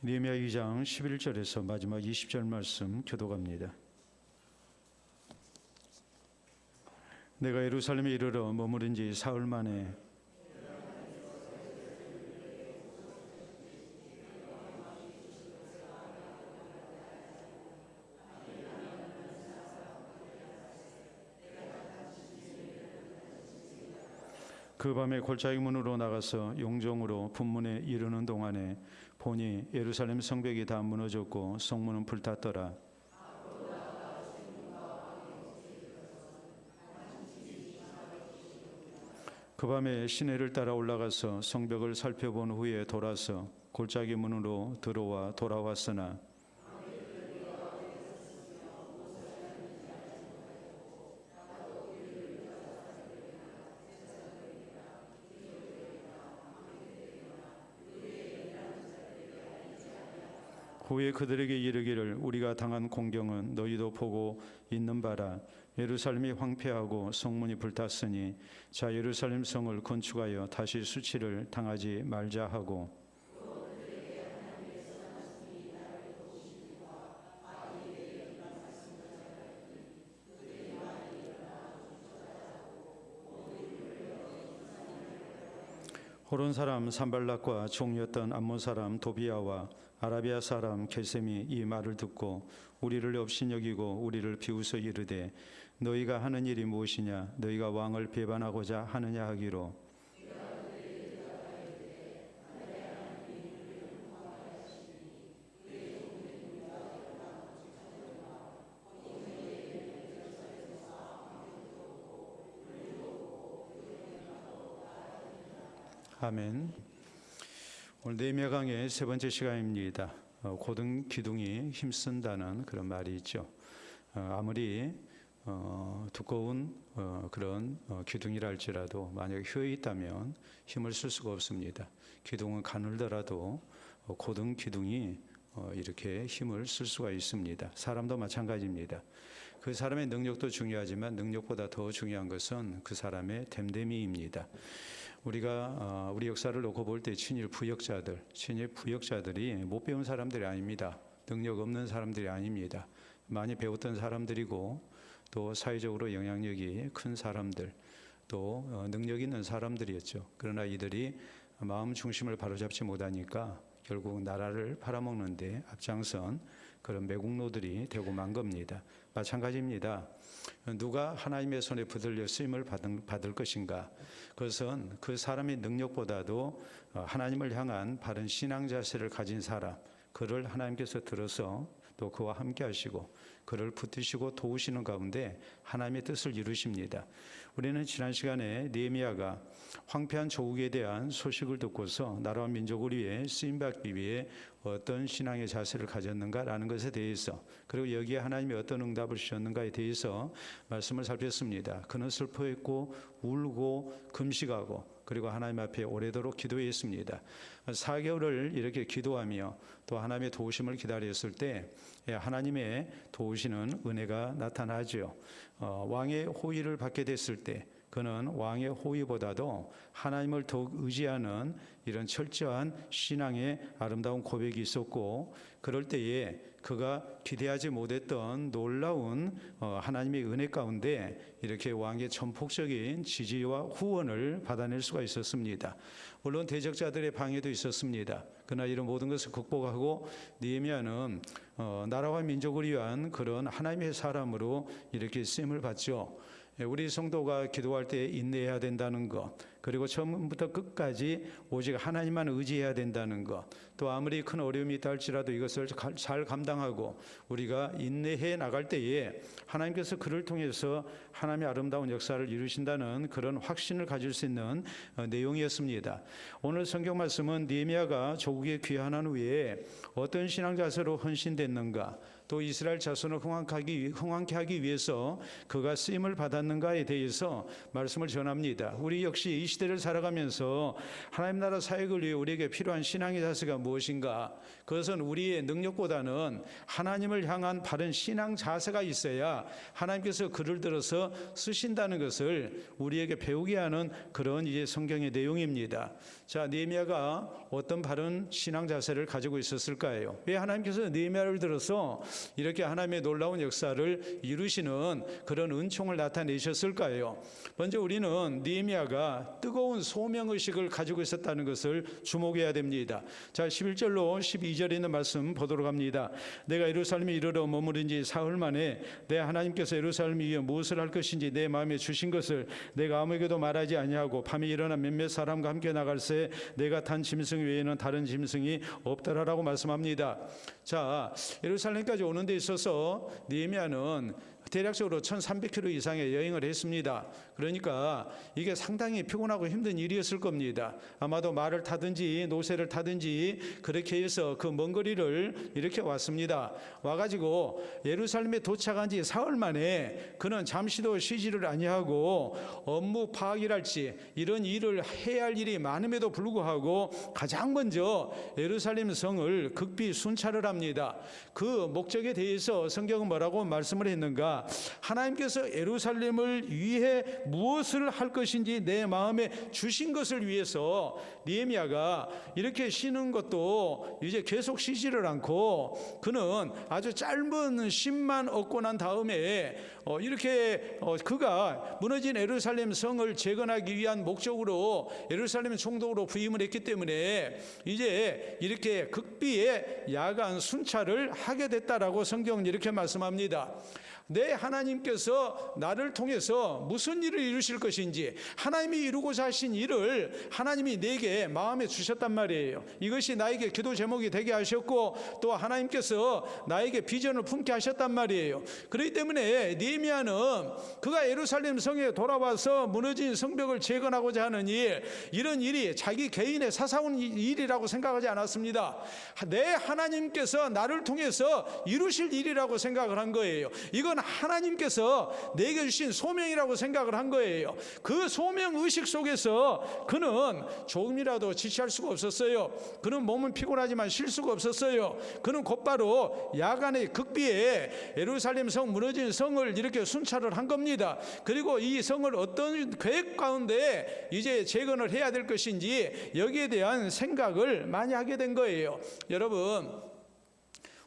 느헤미야 2장 11절에서 마지막 20절 말씀 교독합니다. 내가 예루살렘에 이르러 머무른 지 사흘 만에 그 밤에 골짜기 문으로 나가서 용정으로 분문에 이르는 동안에 보니 예루살렘 성벽이 다 무너졌고 성문은 불탔더라. 그 밤에 시내를 따라 올라가서 성벽을 살펴본 후에 돌아서 골짜기 문으로 들어와 돌아왔으나 후에 그들에게 이르기를 우리가 당한 공경은 너희도 보고 있는 바라. 예루살렘이 황폐하고 성문이 불탔으니 자 예루살렘 성을 건축하여 다시 수치를 당하지 말자 하고 호론 사람 산발락과 종이었던 암몬 사람 도비아와 아라비아 사람 게셈이 이 말을 듣고 우리를 업신여기고 우리를 비웃어 이르되 너희가 하는 일이 무엇이냐 너희가 왕을 배반하고자 하느냐 하기로 아멘. 오늘 느헤미야 강의 세 번째 시간입니다. 고등 기둥이 힘쓴다는 그런 말이 있죠. 아무리 두꺼운 그런 기둥이라 할지라도 만약에 휘어 있다면 힘을 쓸 수가 없습니다. 기둥은 가늘더라도 고등 기둥이 이렇게 힘을 쓸 수가 있습니다. 사람도 마찬가지입니다. 그 사람의 능력도 중요하지만 능력보다 더 중요한 것은 그 사람의 됨됨이입니다. 우리가 우리 역사를 놓고 볼 때 친일 부역자들이 못 배운 사람들이 아닙니다. 능력 없는 사람들이 아닙니다. 많이 배웠던 사람들이고 또 사회적으로 영향력이 큰 사람들 또 능력 있는 사람들이었죠. 그러나 이들이 마음 중심을 바로잡지 못하니까 결국 나라를 팔아먹는데 앞장선 그런 매국노들이 되고 만 겁니다. 마찬가지입니다. 누가 하나님의 손에 붙들려 쓰임을 받을 것인가? 그것은 그 사람의 능력보다도 하나님을 향한 바른 신앙 자세를 가진 사람, 그를 하나님께서 들어서 또 그와 함께 하시고 그를 붙드시고 도우시는 가운데 하나님의 뜻을 이루십니다. 우리는 지난 시간에 느헤미야가 황폐한 조국에 대한 소식을 듣고서 나라와 민족을 위해 쓰임받기 위해 어떤 신앙의 자세를 가졌는가라는 것에 대해서 그리고 여기에 하나님이 어떤 응답을 주셨는가에 대해서 말씀을 살폈습니다. 그는 슬퍼했고 울고 금식하고 그리고 하나님 앞에 오래도록 기도했습니다. 4개월을 이렇게 기도하며 또 하나님의 도우심을 기다렸을 때 하나님의 도우시는 은혜가 나타나죠. 왕의 호의를 받게 됐을 때 그는 왕의 호의보다도 하나님을 더욱 의지하는 이런 철저한 신앙의 아름다운 고백이 있었고 그럴 때에 그가 기대하지 못했던 놀라운 하나님의 은혜 가운데 이렇게 왕의 전폭적인 지지와 후원을 받아낼 수가 있었습니다. 물론 대적자들의 방해도 있었습니다. 그러나 이런 모든 것을 극복하고 느헤미야는 나라와 민족을 위한 그런 하나님의 사람으로 이렇게 쓰임을 받죠. 우리 성도가 기도할 때 인내해야 된다는 것, 그리고 처음부터 끝까지 오직 하나님만 의지해야 된다는 것, 또 아무리 큰 어려움이 있다 할지라도 이것을 잘 감당하고 우리가 인내해 나갈 때에 하나님께서 그를 통해서 하나님의 아름다운 역사를 이루신다는 그런 확신을 가질 수 있는 내용이었습니다. 오늘 성경 말씀은 느헤미야가 조국에 귀환한 후에 어떤 신앙 자세로 헌신됐는가, 또 이스라엘 자손을 흥왕케 하기 위해서 그가 쓰임을 받았는가에 대해서 말씀을 전합니다. 우리 역시 이 시대를 살아가면서 하나님 나라 사역을 위해 우리에게 필요한 신앙의 자세가 무엇인가? 그것은 우리의 능력보다는 하나님을 향한 바른 신앙 자세가 있어야 하나님께서 글을 들어서 쓰신다는 것을 우리에게 배우게 하는 그런 이제 성경의 내용입니다. 자, 느헤미야가 어떤 바른 신앙 자세를 가지고 있었을까요? 왜 하나님께서 느헤미야를 들어서 이렇게 하나님의 놀라운 역사를 이루시는 그런 은총을 나타내셨을까요? 먼저 우리는 느헤미야가 뜨거운 소명의식을 가지고 있었다는 것을 주목해야 됩니다. 자, 11절로 12절에 있는 말씀 보도록 합니다. 내가 예루살렘에 이르러 머무른 지 사흘 만에 내 하나님께서 예루살렘 위에 무엇을 할 것인지 내 마음에 주신 것을 내가 아무에게도 말하지 아니하고 밤에 일어나 몇몇 사람과 함께 나갈새 내가 탄 짐승 외에는 다른 짐승이 없더라라고 말씀합니다. 자, 예루살렘까지 오는 데 있어서 느헤미야는 대략적으로 1300km 이상의 여행을 했습니다. 그러니까 이게 상당히 피곤하고 힘든 일이었을 겁니다. 아마도 말을 타든지 노새를 타든지 그렇게 해서 그 먼 거리를 이렇게 왔습니다. 와가지고 예루살렘에 도착한 지 사흘 만에 그는 잠시도 쉬지를 아니하고 업무 파악이랄지 이런 일을 해야 할 일이 많음에도 불구하고 가장 먼저 예루살렘 성을 극비 순찰을 합니다. 그 목적에 대해서 성경은 뭐라고 말씀을 했는가? 하나님께서 예루살렘을 위해 무엇을 할 것인지 내 마음에 주신 것을 위해서 느헤미야가 이렇게 쉬는 것도 이제 계속 쉬지를 않고 그는 아주 짧은 쉼만 얻고 난 다음에 이렇게 그가 무너진 예루살렘 성을 재건하기 위한 목적으로 예루살렘 총독으로 부임을 했기 때문에 이제 이렇게 극비의 야간 순찰을 하게 됐다라고 성경은 이렇게 말씀합니다. 내 하나님께서 나를 통해서 무슨 일을 이루실 것인지 하나님이 이루고자 하신 일을 하나님이 내게 마음에 주셨단 말이에요. 이것이 나에게 기도 제목이 되게 하셨고 또 하나님께서 나에게 비전을 품게 하셨단 말이에요. 그렇기 때문에 느헤미야는 그가 예루살렘 성에 돌아와서 무너진 성벽을 재건하고자 하는 일, 이런 일이 자기 개인의 사사운 일이라고 생각하지 않았습니다. 내 하나님께서 나를 통해서 이루실 일이라고 생각을 한 거예요. 이건 하나님께서 내게 주신 소명이라고 생각을 한 거예요. 그 소명의식 속에서 그는 조금이라도 지체할 수가 없었어요. 그는 몸은 피곤하지만 쉴 수가 없었어요. 그는 곧바로 야간의 극비에 예루살렘 성 무너진 성을 이렇게 순찰을 한 겁니다. 그리고 이 성을 어떤 계획 가운데 이제 재건을 해야 될 것인지 여기에 대한 생각을 많이 하게 된 거예요. 여러분,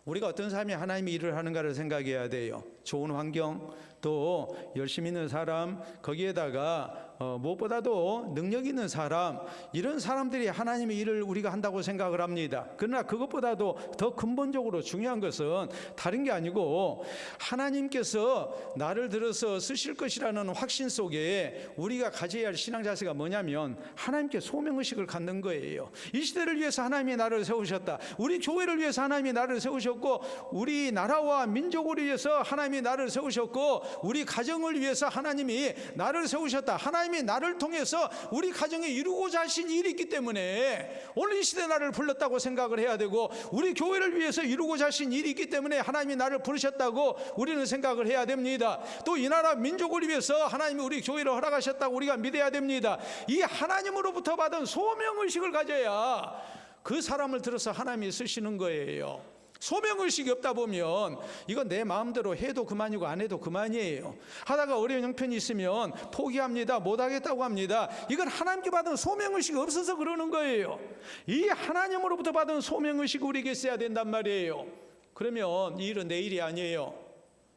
우리가 어떤 삶이 하나님이 일을 하는가를 생각해야 돼요. 좋은 환경, 또 열심히 있는 사람, 거기에다가 무엇보다도 능력 있는 사람, 이런 사람들이 하나님의 일을 우리가 한다고 생각을 합니다. 그러나 그것보다도 더 근본적으로 중요한 것은 다른 게 아니고 하나님께서 나를 들어서 쓰실 것이라는 확신 속에 우리가 가져야 할 신앙 자세가 뭐냐면 하나님께 소명의식을 갖는 거예요. 이 시대를 위해서 하나님이 나를 세우셨다. 우리 교회를 위해서 하나님이 나를 세우셨고 우리 나라와 민족을 위해서 하나님이 나를 세우셨고 우리 가정을 위해서 하나님이 나를 세우셨다. 하나님이 나를 통해서 우리 가정에 이루고자 하신 일이 있기 때문에 오늘 이 시대 나를 불렀다고 생각을 해야 되고 우리 교회를 위해서 이루고자 하신 일이 있기 때문에 하나님이 나를 부르셨다고 우리는 생각을 해야 됩니다. 또 이 나라 민족을 위해서 하나님이 우리 교회를 허락하셨다고 우리가 믿어야 됩니다. 이 하나님으로부터 받은 소명의식을 가져야 그 사람을 들어서 하나님이 쓰시는 거예요. 소명의식이 없다 보면 이건 내 마음대로 해도 그만이고 안 해도 그만이에요. 하다가 어려운 형편이 있으면 포기합니다. 못하겠다고 합니다. 이건 하나님께 받은 소명의식이 없어서 그러는 거예요. 이 하나님으로부터 받은 소명의식이 우리에게 있어야 된단 말이에요. 그러면 이 일은 내 일이 아니에요.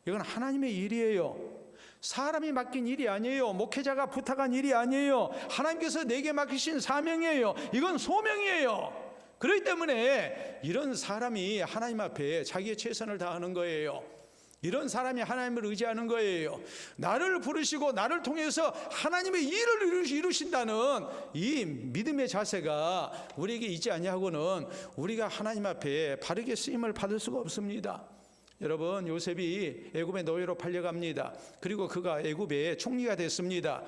이건 하나님의 일이에요. 사람이 맡긴 일이 아니에요. 목회자가 부탁한 일이 아니에요. 하나님께서 내게 맡기신 사명이에요. 이건 소명이에요. 그렇기 때문에 이런 사람이 하나님 앞에 자기의 최선을 다하는 거예요. 이런 사람이 하나님을 의지하는 거예요. 나를 부르시고 나를 통해서 하나님의 일을 이루신다는 이 믿음의 자세가 우리에게 있지 아니하고는 우리가 하나님 앞에 바르게 쓰임을 받을 수가 없습니다. 여러분, 요셉이 애굽의 노예로 팔려갑니다. 그리고 그가 애굽의 총리가 됐습니다.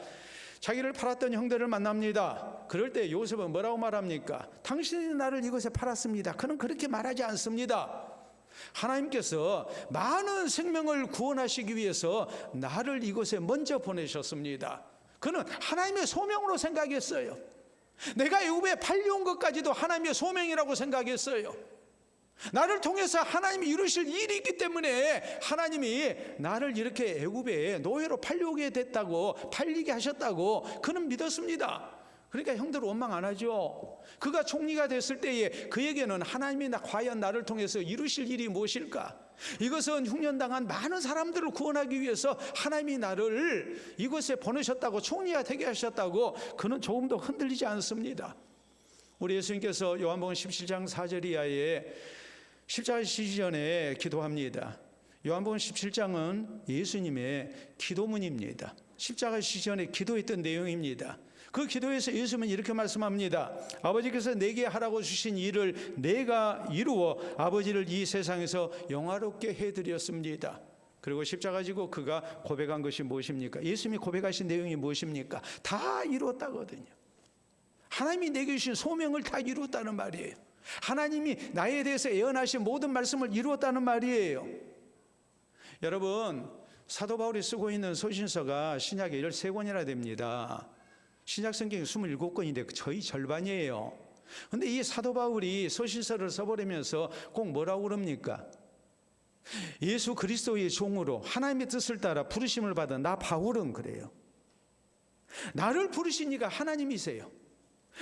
자기를 팔았던 형들을 만납니다. 그럴 때 요셉은 뭐라고 말합니까? 당신이 나를 이것에 팔았습니다. 그는 그렇게 말하지 않습니다. 하나님께서 많은 생명을 구원하시기 위해서 나를 이곳에 먼저 보내셨습니다. 그는 하나님의 소명으로 생각했어요. 내가 애굽에 팔려온 것까지도 하나님의 소명이라고 생각했어요. 나를 통해서 하나님이 이루실 일이 있기 때문에 하나님이 나를 이렇게 애굽에 노예로 팔려오게 됐다고, 팔리게 하셨다고 그는 믿었습니다. 그러니까 형들 원망 안 하죠. 그가 총리가 됐을 때에 그에게는 하나님이 과연 나를 통해서 이루실 일이 무엇일까? 이것은 흉년당한 많은 사람들을 구원하기 위해서 하나님이 나를 이곳에 보내셨다고, 총리가 되게 하셨다고 그는 조금도 흔들리지 않습니다. 우리 예수님께서 요한복음 17장 4절 이하에 십자가 지시기 전에 기도합니다. 요한복음 17장은 예수님의 기도문입니다. 십자가 지시기 전에 기도했던 내용입니다. 그 기도에서 예수님은 이렇게 말씀합니다. 아버지께서 내게 하라고 주신 일을 내가 이루어 아버지를 이 세상에서 영화롭게 해드렸습니다. 그리고 십자가 지고 그가 고백한 것이 무엇입니까? 예수님이 고백하신 내용이 무엇입니까? 다 이루었다거든요. 하나님이 내게 주신 소명을 다 이루었다는 말이에요. 하나님이 나에 대해서 예언하신 모든 말씀을 이루었다는 말이에요. 여러분, 사도 바울이 쓰고 있는 소신서가 신약에 13권이나 됩니다. 신약 성경이 27권인데 거의 절반이에요. 그런데 이 사도 바울이 소신서를 써버리면서 꼭 뭐라고 그럽니까? 예수 그리스도의 종으로 하나님의 뜻을 따라 부르심을 받은 나 바울은 그래요. 나를 부르신 이가 하나님이세요.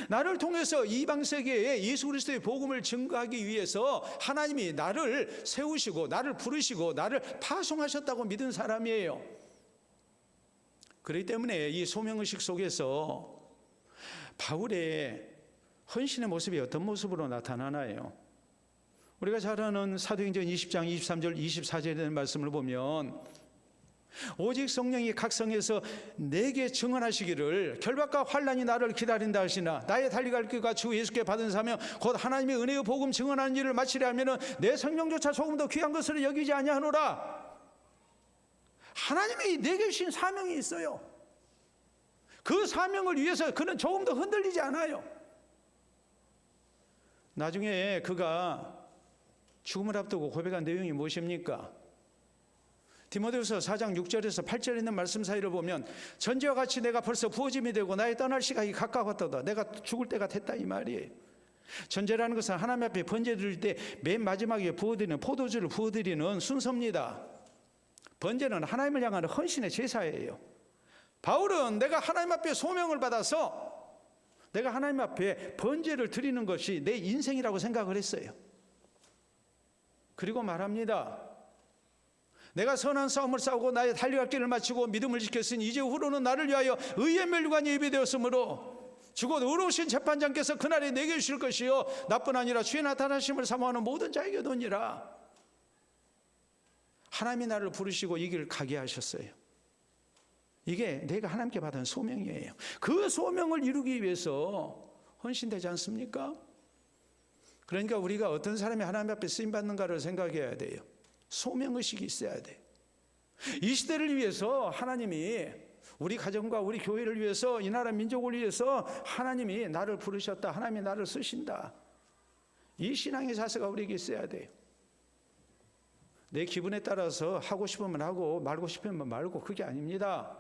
나를 통해서 이방 세계에 예수 그리스도의 복음을 증거하기 위해서 하나님이 나를 세우시고 나를 부르시고 나를 파송하셨다고 믿은 사람이에요. 그렇기 때문에 이 소명의식 속에서 바울의 헌신의 모습이 어떤 모습으로 나타나나요? 우리가 잘 아는 사도행전 20장 23절 24절에 대한 말씀을 보면 오직 성령이 각 성에서 내게 증언하시기를 결박과 환난이 나를 기다린다 하시나 나의 달려갈 길과 주 예수께 받은 사명 곧 하나님의 은혜의 복음 증언하는 일을 마치려 하면은 내 생명조차 조금 더 귀한 것으로 여기지 아니하노라. 하나님이 내게 주신 사명이 있어요. 그 사명을 위해서 그는 조금 더 흔들리지 않아요. 나중에 그가 죽음을 앞두고 고백한 내용이 무엇입니까? 디모데후서 4장 6절에서 8절에 있는 말씀 사이를 보면 전제와 같이 내가 벌써 부어짐이 되고 나의 떠날 시간이 가까웠도다. 내가 죽을 때가 됐다 이 말이에요. 전제라는 것은 하나님 앞에 번제 드릴 때 맨 마지막에 부어드리는 포도주를 부어드리는 순서입니다. 번제는 하나님을 향한 헌신의 제사예요. 바울은 내가 하나님 앞에 소명을 받아서 내가 하나님 앞에 번제를 드리는 것이 내 인생이라고 생각을 했어요. 그리고 말합니다. 내가 선한 싸움을 싸우고 나의 달려갈 길을 마치고 믿음을 지켰으니 이제 후로는 나를 위하여 의의 멸류관이 예비되었으므로 주곧 의로우신 재판장께서 그날에 내게 주실 것이요 나뿐 아니라 주의 나타나심을 사모하는 모든 자에게 도니라. 하나님이 나를 부르시고 이 길을 가게 하셨어요. 이게 내가 하나님께 받은 소명이에요. 그 소명을 이루기 위해서 헌신되지 않습니까? 그러니까 우리가 어떤 사람이 하나님 앞에 쓰임받는가를 생각해야 돼요. 소명의식이 있어야 돼요. 이 시대를 위해서 하나님이 우리 가정과 우리 교회를 위해서 이 나라 민족을 위해서 하나님이 나를 부르셨다. 하나님이 나를 쓰신다. 이 신앙의 자세가 우리에게 있어야 돼요. 내 기분에 따라서 하고 싶으면 하고 말고 싶으면 말고 그게 아닙니다.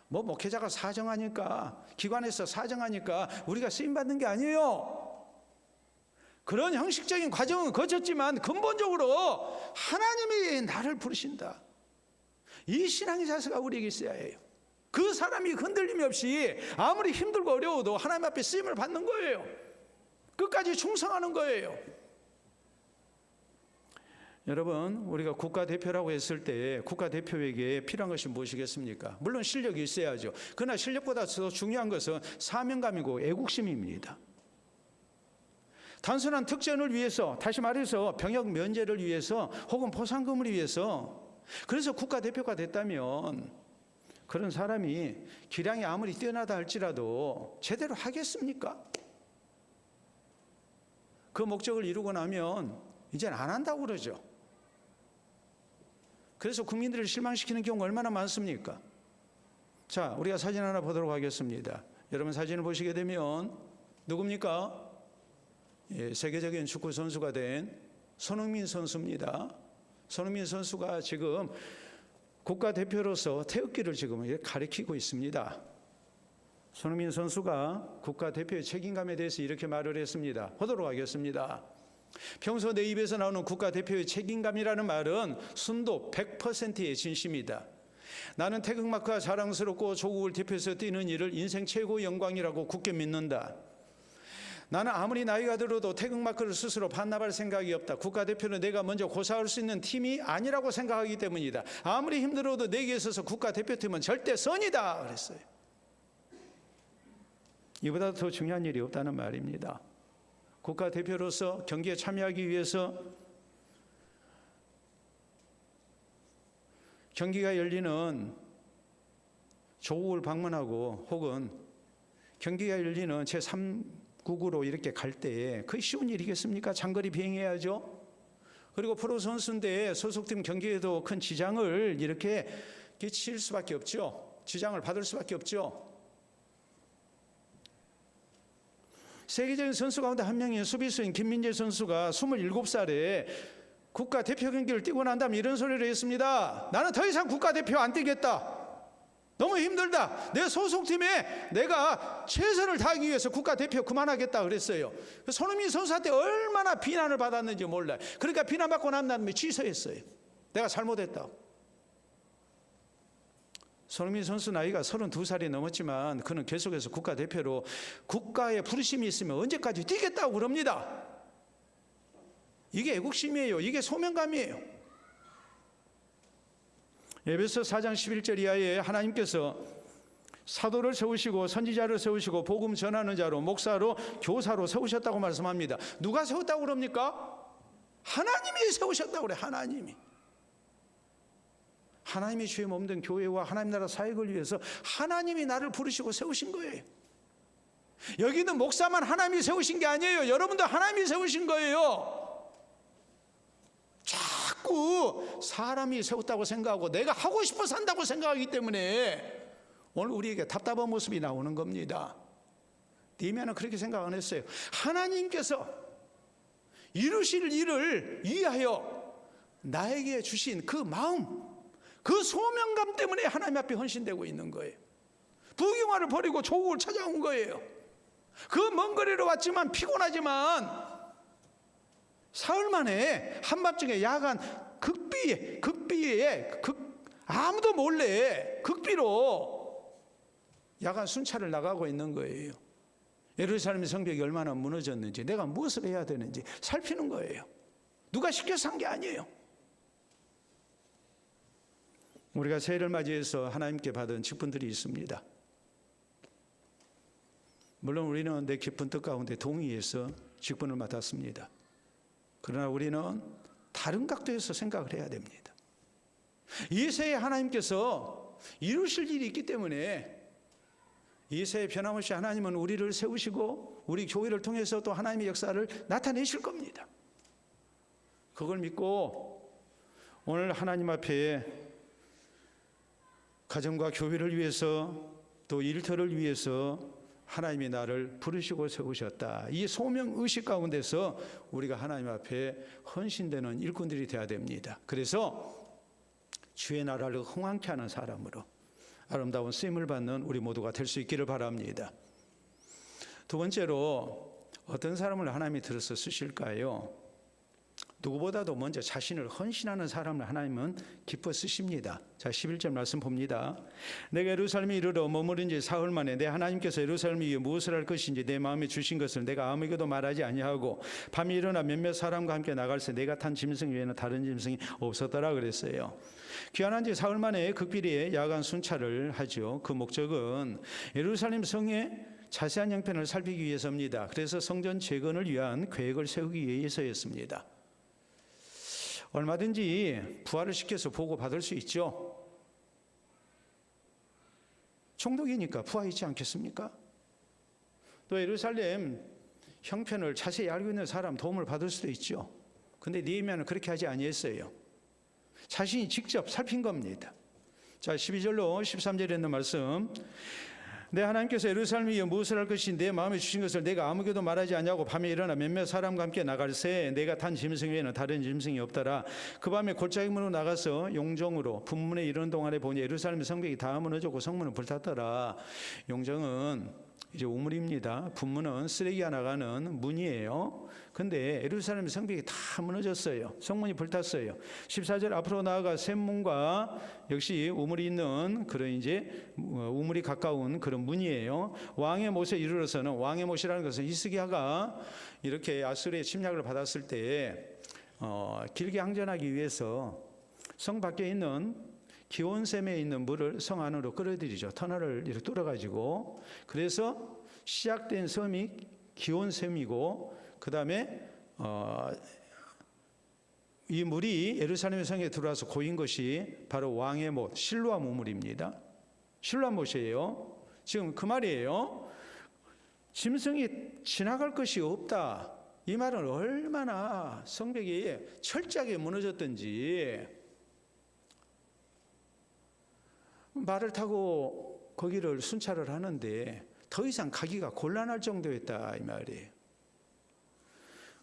뭐 목회자가 사정하니까 기관에서 사정하니까 우리가 쓰임받는 게 아니에요. 그런 형식적인 과정은 거쳤지만 근본적으로 하나님이 나를 부르신다. 이 신앙의 자세가 우리에게 있어야 해요. 그 사람이 흔들림이 없이 아무리 힘들고 어려워도 하나님 앞에 쓰임을 받는 거예요. 끝까지 충성하는 거예요. 여러분, 우리가 국가대표라고 했을 때 국가대표에게 필요한 것이 무엇이겠습니까? 물론 실력이 있어야죠. 그러나 실력보다 더 중요한 것은 사명감이고 애국심입니다. 단순한 특전을 위해서, 다시 말해서 병역 면제를 위해서 혹은 포상금을 위해서, 그래서 국가대표가 됐다면 그런 사람이 기량이 아무리 뛰어나다 할지라도 제대로 하겠습니까? 그 목적을 이루고 나면 이제는 안 한다고 그러죠. 그래서 국민들을 실망시키는 경우가 얼마나 많습니까? 자, 우리가 사진 하나 보도록 하겠습니다. 여러분 사진을 보시게 되면 누굽니까? 예, 세계적인 축구 선수가 된 손흥민 선수입니다. 손흥민 선수가 지금 국가대표로서 태극기를 지금 가리키고 있습니다. 손흥민 선수가 국가대표의 책임감에 대해서 이렇게 말을 했습니다. 보도록 하겠습니다. 평소 내 입에서 나오는 국가대표의 책임감이라는 말은 순도 100%의 진심이다. 나는 태극마크가 자랑스럽고 조국을 대표해서 뛰는 일을 인생 최고의 영광이라고 굳게 믿는다. 나는 아무리 나이가 들어도 태극마크를 스스로 반납할 생각이 없다. 국가대표는 내가 먼저 고사할 수 있는 팀이 아니라고 생각하기 때문이다. 아무리 힘들어도 내게 있어서 국가대표팀은 절대 선이다 그랬어요. 이보다 더 중요한 일이 없다는 말입니다. 국가대표로서 경기에 참여하기 위해서 경기가 열리는 조국을 방문하고 혹은 경기가 열리는 제3국으로 이렇게 갈 때에 그게 쉬운 일이겠습니까? 장거리 비행해야죠. 그리고 프로 선수인데 소속팀 경기에도 큰 지장을 이렇게 끼칠 수밖에 없죠. 지장을 받을 수밖에 없죠. 세계적인 선수 가운데 한 명인 수비수인 김민재 선수가 27살에 국가대표 경기를 뛰고 난 다음에 이런 소리를 했습니다. 나는 더 이상 국가대표 안 뛰겠다. 너무 힘들다. 내 소속팀에 내가 최선을 다하기 위해서 국가대표 그만하겠다 그랬어요. 손흥민 선수한테 얼마나 비난을 받았는지 몰라요. 그러니까 비난받고 난 다음에 취소했어요. 내가 잘못했다고. 손흥민 선수 나이가 32살이 넘었지만 그는 계속해서 국가대표로 국가의 부르심이 있으면 언제까지 뛰겠다고 그럽니다. 이게 애국심이에요. 이게 소명감이에요. 에베소 4장 11절 이하에 하나님께서 사도를 세우시고 선지자를 세우시고 복음 전하는 자로 목사로 교사로 세우셨다고 말씀합니다. 누가 세웠다고 그럽니까? 하나님이 세우셨다고 그래. 하나님이 주의 몸된 교회와 하나님 나라 사역을 위해서 하나님이 나를 부르시고 세우신 거예요. 여기는 목사만 하나님이 세우신 게 아니에요. 여러분도 하나님이 세우신 거예요. 자꾸 사람이 세웠다고 생각하고 내가 하고 싶어서 한다고 생각하기 때문에 오늘 우리에게 답답한 모습이 나오는 겁니다. 니면은 그렇게 생각 안 했어요. 하나님께서 이루실 일을 위하여 나에게 주신 그 마음, 그 소명감 때문에 하나님 앞에 헌신되고 있는 거예요. 부귀영화를 버리고 조국을 찾아온 거예요. 그 먼 거리로 왔지만 피곤하지만 사흘 만에 한밤중에 야간 극비에 아무도 몰래 극비로 야간 순찰을 나가고 있는 거예요. 예루살렘 성벽이 얼마나 무너졌는지 내가 무엇을 해야 되는지 살피는 거예요. 누가 시켜서 한 게 아니에요. 우리가 새해를 맞이해서 하나님께 받은 직분들이 있습니다. 물론 우리는 내 깊은 뜻 가운데 동의해서 직분을 맡았습니다. 그러나 우리는 다른 각도에서 생각을 해야 됩니다. 이 새해 하나님께서 이루실 일이 있기 때문에 이 새해 변함없이 하나님은 우리를 세우시고 우리 교회를 통해서 또 하나님의 역사를 나타내실 겁니다. 그걸 믿고 오늘 하나님 앞에 가정과 교회를 위해서 또 일터를 위해서 하나님이 나를 부르시고 세우셨다. 이 소명의식 가운데서 우리가 하나님 앞에 헌신되는 일꾼들이 되어야 됩니다. 그래서 주의 나라를 흥왕케 하는 사람으로 아름다운 쓰임을 받는 우리 모두가 될 수 있기를 바랍니다. 두 번째로 어떤 사람을 하나님이 들어서 쓰실까요? 누구보다도 먼저 자신을 헌신하는 사람을 하나님은 기뻐 쓰십니다. 자, 11절 말씀 봅니다. 내가 예루살렘에 이르러 머무른 지 사흘 만에 내 하나님께서 예루살렘을 위해 무엇을 할 것인지 내 마음에 주신 것을 내가 아무에게도 말하지 아니하고 밤에 일어나 몇몇 사람과 함께 나갈새 내가 탄 짐승 외에는 다른 짐승이 없었더라 그랬어요. 귀환한 지 사흘 만에 극비리에 야간 순찰을 하죠. 그 목적은 예루살렘 성의 자세한 형편을 살피기 위해서입니다. 그래서 성전 재건을 위한 계획을 세우기 위해서였습니다. 얼마든지 부활을 시켜서 보고받을 수 있죠. 총독이니까 부하있지 않겠습니까? 또 예루살렘 형편을 자세히 알고 있는 사람 도움을 받을 수도 있죠. 근데 느헤미야는 그렇게 하지 아니했어요. 자신이 직접 살핀 겁니다. 자, 12절로 13절에 있는 말씀. 내 하나님께서 예루살렘 위에 무엇을 할 것이 내 마음에 주신 것을 내가 아무에게도 말하지 않냐고 밤에 일어나 몇몇 사람과 함께 나갈새 내가 탄 짐승 외에는 다른 짐승이 없더라. 그 밤에 골짜기 문으로 나가서 용정으로 분문에 이르는 동안에 보니 예루살렘 성벽이 다 무너졌고 성문은 불탔더라. 용정은 이제 우물입니다. 분문은 쓰레기가 나가는 문이에요. 근데 예루살렘 성벽이 다 무너졌어요. 성문이 불탔어요. 14절 앞으로 나아가 샘문과 역시 우물이 있는 그런 이제 우물이 가까운 그런 문이에요. 왕의 못에 이르러서는 왕의 못이라는 것은 히스기야가 이렇게 아수르의 침략을 받았을 때 길게 항전하기 위해서 성 밖에 있는 기온샘에 있는 물을 성 안으로 끌어들이죠. 터널을 이렇게 뚫어가지고. 그래서 시작된 섬이 기온샘이고, 그 다음에 이 물이 예루살렘 성에 들어와서 고인 것이 바로 왕의 못, 실로암 우물입니다. 실로암 못이에요. 지금 그 말이에요. 짐승이 지나갈 것이 없다. 이 말은 얼마나 성벽이 철저하게 무너졌던지. 말을 타고 거기를 순찰을 하는데 더 이상 가기가 곤란할 정도였다 이 말이에요.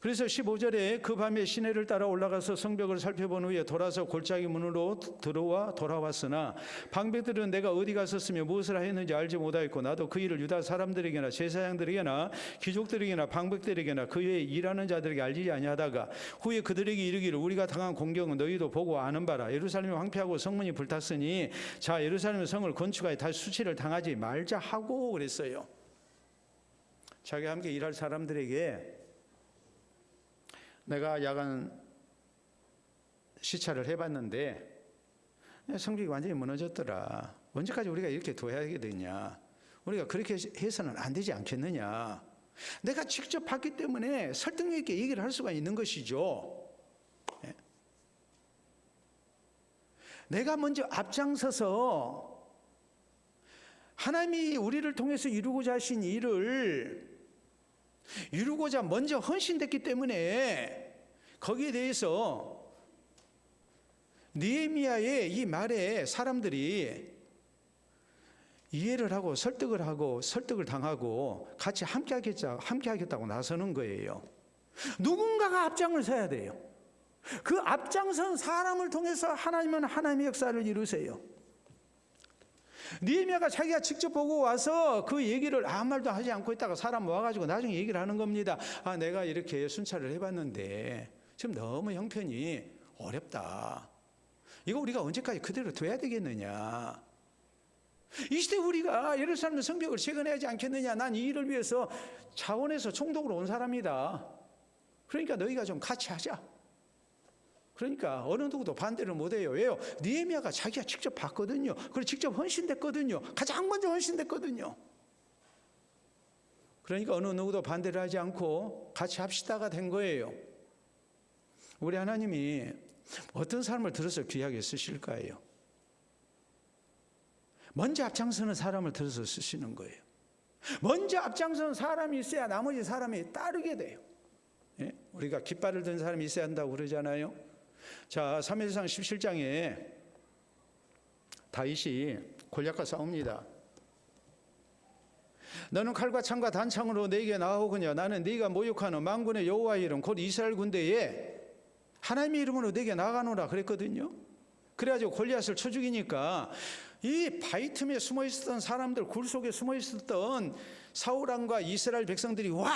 그래서 15절에 그 밤에 시내를 따라 올라가서 성벽을 살펴본 후에 돌아서 골짜기 문으로 들어와 돌아왔으나 방백들은 내가 어디 갔었으며 무엇을 하였는지 알지 못하였고 나도 그 일을 유다 사람들에게나 제사장들에게나 귀족들에게나 방백들에게나 그 외에 일하는 자들에게 알리지 아니하다가 후에 그들에게 이르기를 우리가 당한 공경은 너희도 보고 아는 바라. 예루살렘이 황폐하고 성문이 불탔으니 자 예루살렘 성을 건축하여 다시 수치를 당하지 말자 하고 그랬어요. 자기와 함께 일할 사람들에게 내가 야간 시찰을 해봤는데 성벽이 완전히 무너졌더라. 언제까지 우리가 이렇게 둬야 되겠냐. 우리가 그렇게 해서는 안 되지 않겠느냐. 내가 직접 봤기 때문에 설득력 있게 얘기를 할 수가 있는 것이죠. 내가 먼저 앞장서서 하나님이 우리를 통해서 이루고자 하신 일을 이루고자 먼저 헌신됐기 때문에 거기에 대해서 느헤미야의 이 말에 사람들이 이해를 하고 설득을 당하고 같이 함께 하겠다고 나서는 거예요. 누군가가 앞장을 서야 돼요. 그 앞장선 사람을 통해서 하나님은 하나님의 역사를 이루세요. 느헤미야가 자기가 직접 보고 와서 그 얘기를 아무 말도 하지 않고 있다가 사람 모아가지고 나중에 얘기를 하는 겁니다. 내가 이렇게 순찰을 해봤는데 지금 너무 형편이 어렵다. 이거 우리가 언제까지 그대로 둬야 되겠느냐. 이 시대 우리가 예루살렘 성벽을 재건해야지 않겠느냐. 난 이 일을 위해서 차원에서 총독으로 온 사람이다. 그러니까 너희가 좀 같이 하자. 그러니까 어느 누구도 반대를 못해요. 왜요? 느헤미야가 자기가 직접 봤거든요. 그리고 직접 헌신됐거든요. 가장 먼저 헌신됐거든요. 그러니까 어느 누구도 반대를 하지 않고 같이 합시다가 된 거예요. 우리 하나님이 어떤 사람을 들어서 귀하게 쓰실까요? 먼저 앞장서는 사람을 들어서 쓰시는 거예요. 먼저 앞장서는 사람이 있어야 나머지 사람이 따르게 돼요. 예? 우리가 깃발을 든 사람이 있어야 한다고 그러잖아요. 자, 사무엘상 17장에 다윗이 골리앗과 싸웁니다. 너는 칼과 창과 단창으로 내게 나아오거냐. 나는 네가 모욕하는 만군의 여호와의 이름 곧 이스라엘 군대에 하나님의 이름으로 내게 나가노라 그랬거든요. 그래가지고 골리앗을 쳐 죽이니까 이 바위 틈에 숨어 있었던 사람들, 굴 속에 숨어 있었던 사울왕과 이스라엘 백성들이 와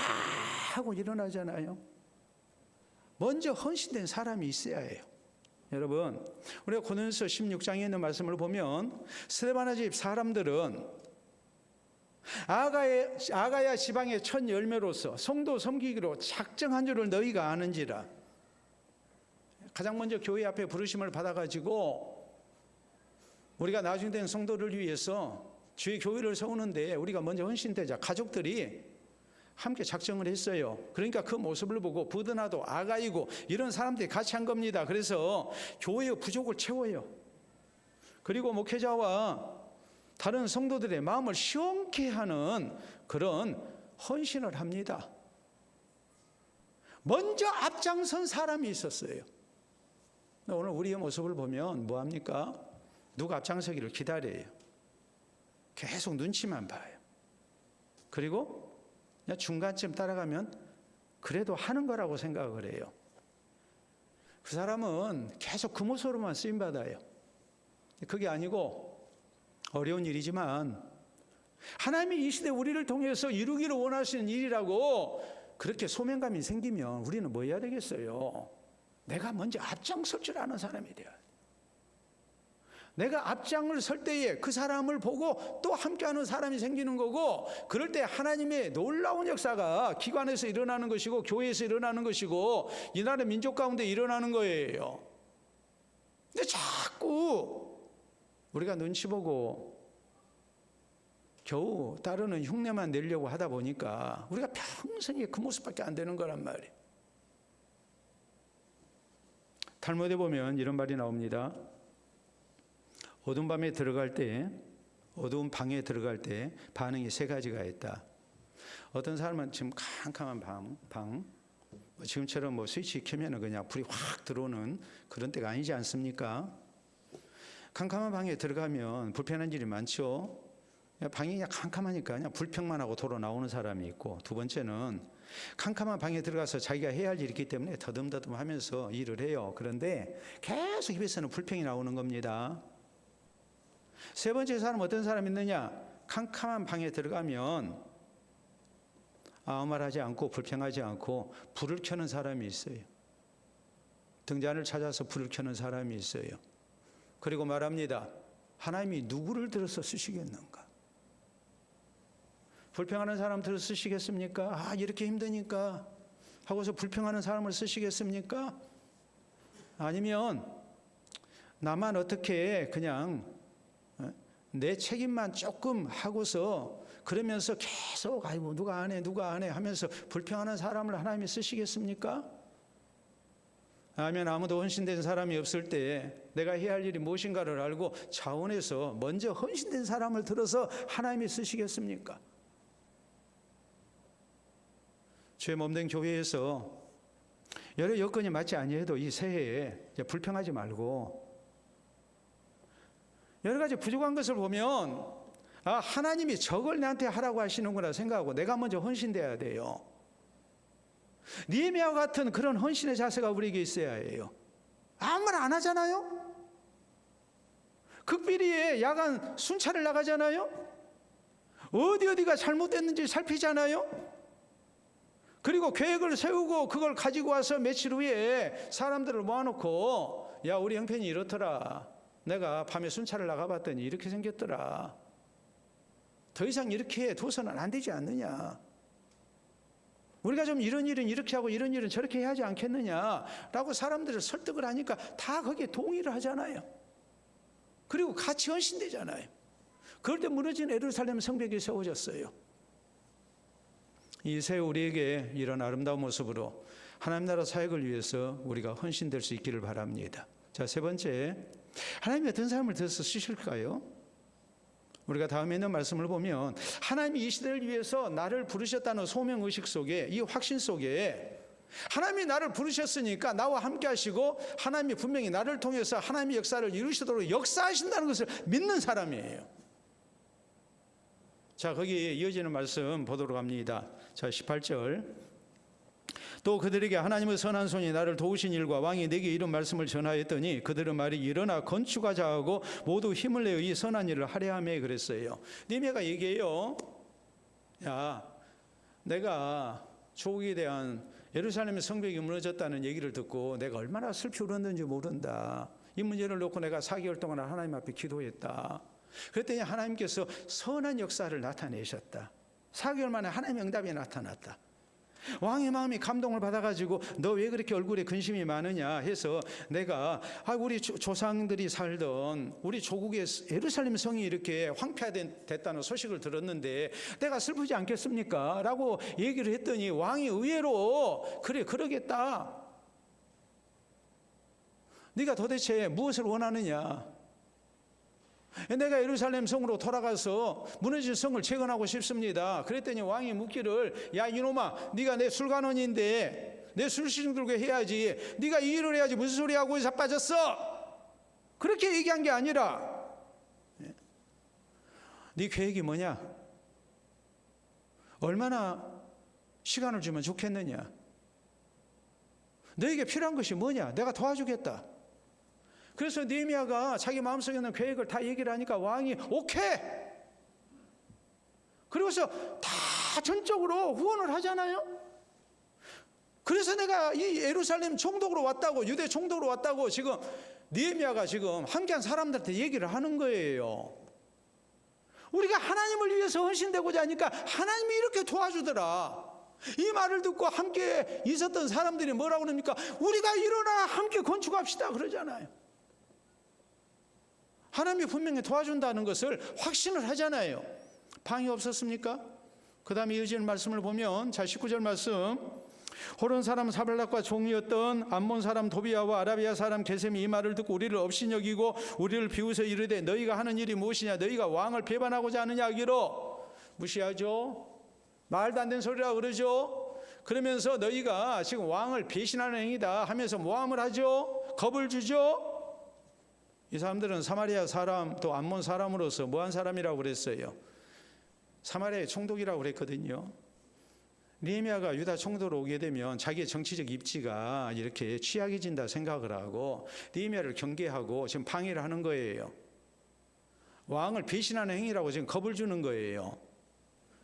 하고 일어나잖아요. 먼저 헌신된 사람이 있어야 해요. 여러분, 우리가 고린도서 16장에 있는 말씀을 보면 스데바나 집 사람들은 아가야 지방의 첫 열매로서 성도 섬기기로 작정한 줄을 너희가 아는지라. 가장 먼저 교회 앞에 부르심을 받아가지고 우리가 나중에 된 성도를 위해서 주의 교회를 세우는데 우리가 먼저 헌신되자. 가족들이 함께 작정을 했어요. 그러니까 그 모습을 보고 부드나도 아가이고 이런 사람들이 같이 한 겁니다. 그래서 교회의 부족을 채워요. 그리고 목회자와 다른 성도들의 마음을 시원케 하는 그런 헌신을 합니다. 먼저 앞장선 사람이 있었어요. 오늘 우리의 모습을 보면 뭐합니까? 누가 앞장서기를 기다려요. 계속 눈치만 봐요. 그리고 그냥 중간쯤 따라가면 그래도 하는 거라고 생각을 해요. 그 사람은 계속 그 모습으로만 쓰임받아요. 그게 아니고 어려운 일이지만 하나님이 이 시대 우리를 통해서 이루기를 원하시는 일이라고 그렇게 소명감이 생기면 우리는 뭐 해야 되겠어요? 내가 먼저 앞장설 줄 아는 사람이 돼야 돼. 내가 앞장을 설 때에 그 사람을 보고 또 함께하는 사람이 생기는 거고, 그럴 때 하나님의 놀라운 역사가 기관에서 일어나는 것이고 교회에서 일어나는 것이고 이 나라 민족 가운데 일어나는 거예요. 근데 자꾸 우리가 눈치 보고 겨우 따르는 흉내만 내려고 하다 보니까 우리가 평생에 그 모습밖에 안 되는 거란 말이에요. 탈무드에 보면 이런 말이 나옵니다. 어두운 밤에 들어갈 때, 어두운 방에 들어갈 때 반응이 세 가지가 있다. 어떤 사람은 지금 캄캄한 방, 지금처럼 스위치 켜면 그냥 불이 확 들어오는 그런 때가 아니지 않습니까? 캄캄한 방에 들어가면 불편한 일이 많죠. 방이 그냥 캄캄하니까 그냥 불평만 하고 도로 나오는 사람이 있고, 두 번째는 캄캄한 방에 들어가서 자기가 해야 할 일이 있기 때문에 더듬더듬 하면서 일을 해요. 그런데 계속 입에서는 불평이 나오는 겁니다. 세 번째 사람 어떤 사람이 있느냐? 캄캄한 방에 들어가면 아무 말하지 않고 불평하지 않고 불을 켜는 사람이 있어요. 등잔을 찾아서 불을 켜는 사람이 있어요. 그리고 말합니다. 하나님이 누구를 들어서 쓰시겠는가? 불평하는 사람 들어 쓰시겠습니까? 이렇게 힘드니까 하고서 불평하는 사람을 쓰시겠습니까? 아니면 나만 어떻게 그냥 내 책임만 조금 하고서 그러면서 계속 아이고 누가 안 해 하면서 불평하는 사람을 하나님이 쓰시겠습니까? 아니면 아무도 헌신된 사람이 없을 때 내가 해야 할 일이 무엇인가를 알고 자원해서 먼저 헌신된 사람을 들어서 하나님이 쓰시겠습니까? 주의 몸된 교회에서 여러 여건이 맞지 아니해도 이 새해에 불평하지 말고 여러 가지 부족한 것을 보면 하나님이 저걸 나한테 하라고 하시는구나 생각하고 내가 먼저 헌신돼야 돼요. 느헤미야와 같은 그런 헌신의 자세가 우리에게 있어야 해요. 아무 말 안 하잖아요. 극비리에 야간 순찰을 나가잖아요. 어디가 잘못됐는지 살피잖아요. 그리고 계획을 세우고 그걸 가지고 와서 며칠 후에 사람들을 모아놓고 야 우리 형편이 이렇더라. 내가 밤에 순찰을 나가봤더니 이렇게 생겼더라. 더 이상 이렇게 둬서는 안 되지 않느냐. 우리가 좀 이런 일은 이렇게 하고 이런 일은 저렇게 해야 하지 않겠느냐라고 사람들을 설득을 하니까 다 거기에 동의를 하잖아요. 그리고 같이 헌신되잖아요. 그럴 때 무너진 예루살렘 성벽이 세워졌어요. 이 새 우리에게 이런 아름다운 모습으로 하나님 나라 사역을 위해서 우리가 헌신될 수 있기를 바랍니다. 자, 세 번째, 하나님이 어떤 사람을 들어서 쓰실까요? 우리가 다음에 있는 말씀을 보면 하나님이 이 시대를 위해서 나를 부르셨다는 소명의식 속에, 이 확신 속에 하나님이 나를 부르셨으니까 나와 함께 하시고 하나님이 분명히 나를 통해서 하나님의 역사를 이루시도록 역사하신다는 것을 믿는 사람이에요. 자, 거기에 이어지는 말씀 보도록 합니다. 자, 18절. 또 그들에게 하나님의 선한 손이 나를 도우신 일과 왕이 내게 이런 말씀을 전하였더니 그들은 말이 일어나 건축하자하고 모두 힘을 내어 이 선한 일을 하려 하며 그랬어요. 느헤미야가 얘기해요. 야, 내가 조국에 대한 예루살렘의 성벽이 무너졌다는 얘기를 듣고 내가 얼마나 슬피 울었는지 모른다. 이 문제를 놓고 내가 4개월 동안 하나님 앞에 기도했다. 그랬더니 하나님께서 선한 역사를 나타내셨다. 4개월 만에 하나님의 응답이 나타났다. 왕의 마음이 감동을 받아가지고 너 왜 그렇게 얼굴에 근심이 많으냐 해서 내가 우리 조상들이 살던 우리 조국의 예루살렘 성이 이렇게 황폐화됐다는 소식을 들었는데 내가 슬프지 않겠습니까? 라고 얘기를 했더니 왕이 의외로 그래 그러겠다. 네가 도대체 무엇을 원하느냐? 내가 예루살렘 성으로 돌아가서 무너진 성을 재건하고 싶습니다. 그랬더니 왕이 묻기를 야 이놈아 네가 내 술관원인데 내 술시중 들고 해야지 네가 이 일을 해야지 무슨 소리 하고 자빠졌어? 그렇게 얘기한 게 아니라 네 계획이 뭐냐? 얼마나 시간을 주면 좋겠느냐? 너에게 필요한 것이 뭐냐? 내가 도와주겠다. 그래서 느헤미야가 자기 마음속에 있는 계획을 다 얘기를 하니까 왕이 오케이! 그리고서 다 전적으로 후원을 하잖아요. 그래서 내가 이 예루살렘 총독으로 왔다고, 유대 총독으로 왔다고 지금 느헤미야가 지금 함께한 사람들한테 얘기를 하는 거예요. 우리가 하나님을 위해서 헌신되고자 하니까 하나님이 이렇게 도와주더라. 이 말을 듣고 함께 있었던 사람들이 뭐라고 그럽니까? 우리가 일어나 함께 건축합시다 그러잖아요. 하나님이 분명히 도와준다는 것을 확신을 하잖아요. 방해 없었습니까? 그 다음에 이어지는 말씀을 보면, 자 19절 말씀, 호론 사람 사발락과 종이었던 암몬 사람 도비야와 아라비아 사람 게셈이 이 말을 듣고 우리를 업신여기고 우리를 비웃어 이르되 너희가 하는 일이 무엇이냐? 너희가 왕을 배반하고자 하느냐 하기로. 무시하죠. 말도 안 되는 소리라 그러죠. 그러면서 너희가 지금 왕을 배신하는 행위다 하면서 모함을 하죠. 겁을 주죠. 이 사람들은 사마리아 사람 또 암몬 사람으로서 뭐한 사람이라고 그랬어요? 사마리아의 총독이라고 그랬거든요. 느헤미야가 유다 총독으로 오게 되면 자기의 정치적 입지가 이렇게 취약해진다 생각을 하고 느헤미야를 경계하고 지금 방해를 하는 거예요. 왕을 배신하는 행위라고 지금 겁을 주는 거예요.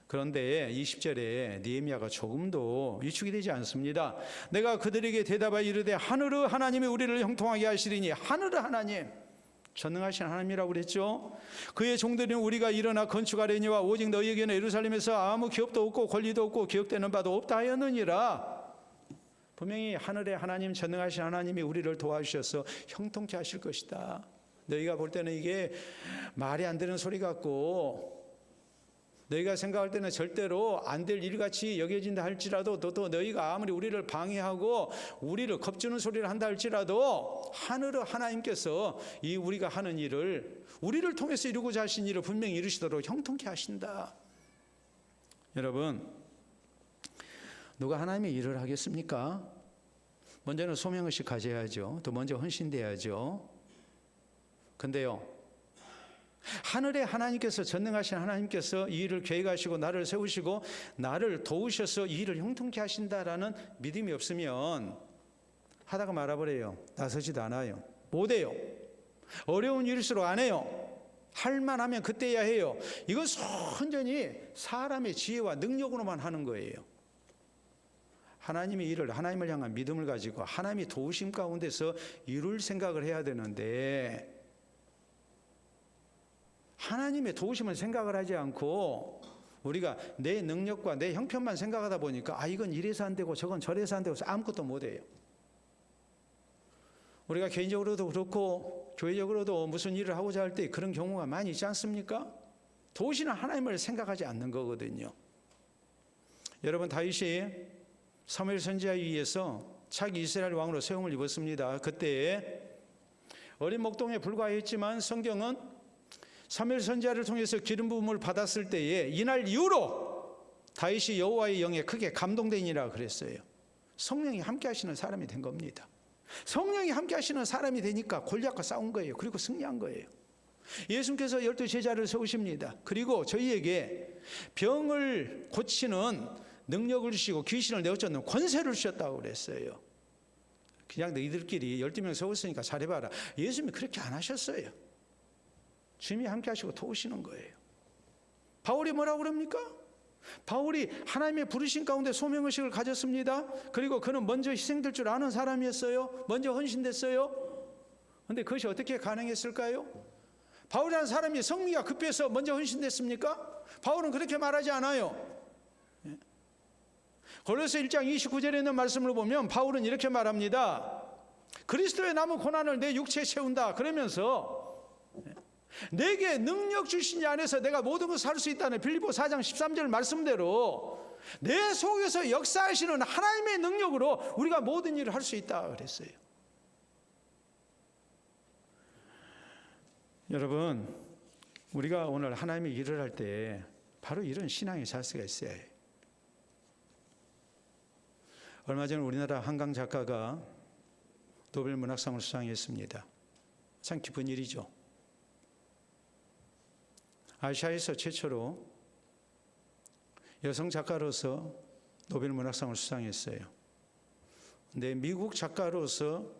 그런데 20절에 느헤미야가 조금도 위축이 되지 않습니다. 내가 그들에게 대답하여 이르되 하늘의 하나님이 우리를 형통하게 하시리니. 하늘의 하나님, 전능하신 하나님이라고 그랬죠. 그의 종들은 우리가 일어나 건축하려니와 오직 너희에게는 예루살렘에서 아무 기업도 없고 권리도 없고 기억되는 바도 없다 하였느니라. 분명히 하늘의 하나님, 전능하신 하나님이 우리를 도와주셔서 형통케 하실 것이다. 너희가 볼 때는 이게 말이 안 되는 소리 같고 너희가 생각할 때는 절대로 안 될 일같이 여겨진다 할지라도 또 너희가 아무리 우리를 방해하고 우리를 겁주는 소리를 한다 할지라도 하늘의 하나님께서 이 우리가 하는 일을 우리를 통해서 이루고자 하신 일을 분명히 이루시도록 형통케 하신다. 여러분, 누가 하나님의 일을 하겠습니까? 먼저는 소명의식 가져야죠. 또 먼저 헌신돼야죠. 근데요, 하늘의 하나님께서, 전능하신 하나님께서 이 일을 계획하시고 나를 세우시고 나를 도우셔서 이 일을 형통케 하신다라는 믿음이 없으면 하다가 말아버려요. 나서지도 않아요. 못해요. 어려운 일일수록 안 해요. 할만하면 그때야 해요. 이건 온전히 사람의 지혜와 능력으로만 하는 거예요. 하나님의 일을, 하나님을 향한 믿음을 가지고 하나님이 도우심 가운데서 이룰 생각을 해야 되는데 하나님의 도우심을 생각을 하지 않고 우리가 내 능력과 내 형편만 생각하다 보니까 이건 이래서 안 되고 저건 저래서 안 되고 아무것도 못해요. 우리가 개인적으로도 그렇고 교회적으로도 무슨 일을 하고자 할 때 그런 경우가 많이 있지 않습니까? 도우시는 하나님을 생각하지 않는 거거든요. 여러분, 다윗이 사무엘 선지자에 의해서 차기 이스라엘 왕으로 세움을 입었습니다. 그때 어린 목동에 불과했지만 성경은 사무엘 선지자를 통해서 기름 부음을 받았을 때에 이날 이후로 다윗이 여호와의 영에 크게 감동되니라 그랬어요. 성령이 함께 하시는 사람이 된 겁니다. 성령이 함께 하시는 사람이 되니까 골리앗과 싸운 거예요. 그리고 승리한 거예요. 예수님께서 12 제자를 세우십니다. 그리고 저희에게 병을 고치는 능력을 주시고 귀신을 내어쫓는 권세를 주셨다고 그랬어요. 그냥 너희들끼리 12명 세웠으니까 잘해봐라. 예수님이 그렇게 안 하셨어요. 주님이 함께 하시고 도우시는 거예요. 바울이 뭐라고 그럽니까? 바울이 하나님의 부르신 가운데 소명의식을 가졌습니다. 그리고 그는 먼저 희생될 줄 아는 사람이었어요. 먼저 헌신됐어요. 그런데 그것이 어떻게 가능했을까요? 바울이라는 사람이 성미가 급해서 먼저 헌신됐습니까? 바울은 그렇게 말하지 않아요. 골로새 1장 29절에 있는 말씀을 보면 바울은 이렇게 말합니다. 그리스도의 남은 고난을 내 육체에 채운다. 그러면서 내게 능력 주신 이 안에서 내가 모든 것을 할 수 있다는 빌립보 4장 13절 말씀대로 내 속에서 역사하시는 하나님의 능력으로 우리가 모든 일을 할 수 있다 그랬어요. 여러분, 우리가 오늘 하나님의 일을 할 때 바로 이런 신앙의 자세가 있어야 해요. 얼마 전에 우리나라 한강 작가가 노벨 문학상을 수상했습니다. 참 기쁜 일이죠. 아시아에서 최초로 여성 작가로서 노벨 문학상을 수상했어요. 근데 미국 작가로서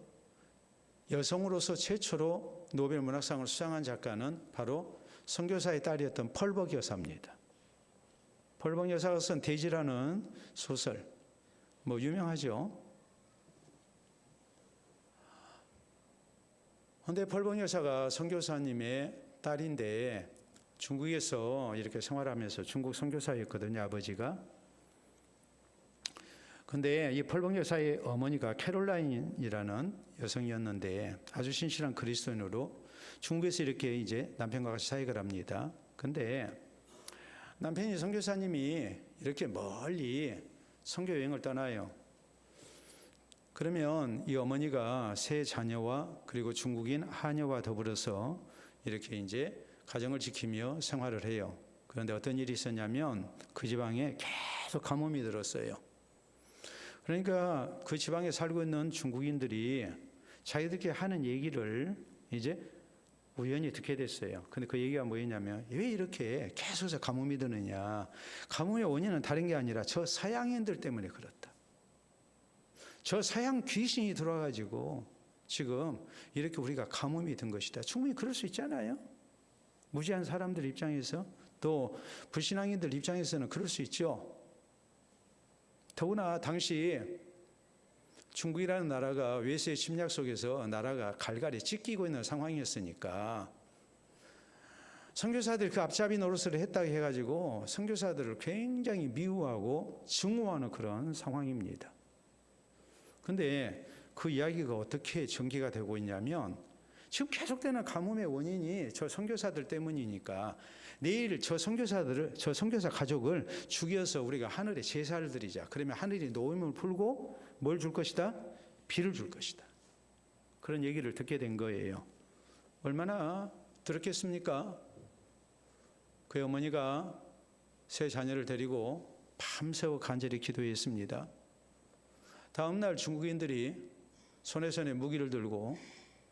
여성으로서 최초로 노벨 문학상을 수상한 작가는 바로 선교사의 딸이었던 펄벅 여사입니다. 펄벅 여사가 쓴 데이지라는 소설, 유명하죠. 그런데 펄벅 여사가 선교사님의 딸인데 중국에서 이렇게 생활하면서 중국 선교사였거든요, 아버지가. 근데 이 펄벅 여사의 어머니가 캐롤라인이라는 여성이었는데 아주 신실한 그리스도인으로 중국에서 이렇게 이제 남편과 같이 사역을 합니다. 근데 남편이 선교사님이 이렇게 멀리 선교 여행을 떠나요. 그러면 이 어머니가 세 자녀와 그리고 중국인 하녀와 더불어서 이렇게 이제 가정을 지키며 생활을 해요. 그런데 어떤 일이 있었냐면 그 지방에 계속 가뭄이 들었어요. 그러니까 그 지방에 살고 있는 중국인들이 자기들끼리 하는 얘기를 이제 우연히 듣게 됐어요. 근데 그 얘기가 뭐였냐면 왜 이렇게 계속 가뭄이 드느냐. 가뭄의 원인은 다른 게 아니라 저 서양인들 때문에 그렇다. 저 서양 귀신이 들어와가지고 지금 이렇게 우리가 가뭄이 든 것이다. 충분히 그럴 수 있잖아요. 무지한 사람들 입장에서 또 불신앙인들 입장에서는 그럴 수 있죠. 더구나 당시 중국이라는 나라가 외세의 침략 속에서 나라가 갈갈이 찢기고 있는 상황이었으니까 선교사들이 그 앞잡이 노릇을 했다고 해가지고 선교사들을 굉장히 미워하고 증오하는 그런 상황입니다. 그런데 그 이야기가 어떻게 전개가 되고 있냐면 지금 계속되는 가뭄의 원인이 저 선교사들 때문이니까 내일 저 선교사 가족을 죽여서 우리가 하늘에 제사를 드리자. 그러면 하늘이 노임을 풀고 뭘 줄 것이다? 비를 줄 것이다. 그런 얘기를 듣게 된 거예요. 얼마나 들었겠습니까? 그 어머니가 세 자녀를 데리고 밤새워 간절히 기도했습니다. 다음 날 중국인들이 손에 무기를 들고